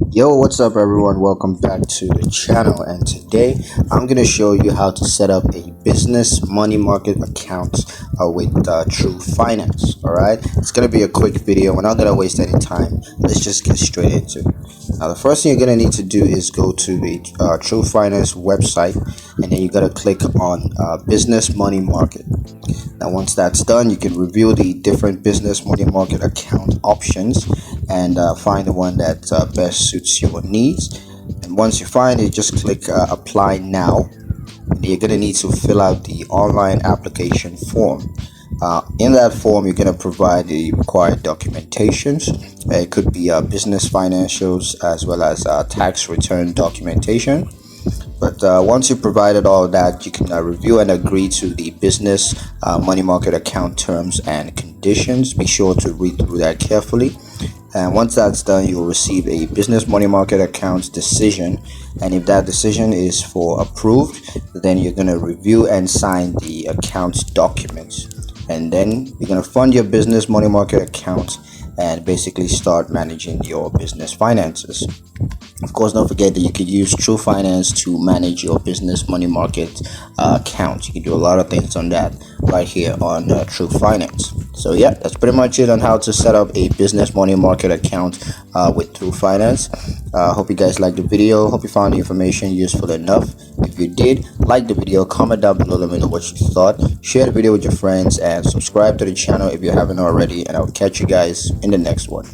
Yo, what's up everyone? Welcome back to the channel, and today I'm going to show you how to set up a business money market account with True Finance. Alright, it's going to be a quick video. We're not going to waste any time. Let's just get straight into it. Now the first thing you're going to need to do is go to the True Finance website, and then you got to click on business money market. Now once that's done, you can review the different business money market account options and find the one that best suits your needs. And once you find it, just click apply now. You're going to need to fill out the online application form. In that form, you're going to provide the required documentations. It could be business financials as well as tax return documentation. But once you've provided all that, you can review and agree to the business money market account terms and conditions. Be sure to read through that carefully. And once that's done, you'll receive a business money market account decision. And if that decision is for approved, then you're going to review and sign the account documents. And then you're going to fund your business money market account and basically start managing your business finances. Of course, don't forget that you could use True Finance to manage your business money market account. You can do a lot of things on that right here on True Finance. So yeah, that's pretty much it on how to set up a business money market account with True Finance. Hope you guys liked the video. Hope you found the information useful enough. If you did, like the video, comment down below, let me know what you thought. Share the video with your friends and subscribe to the channel if you haven't already, and I'll catch you guys in the next one.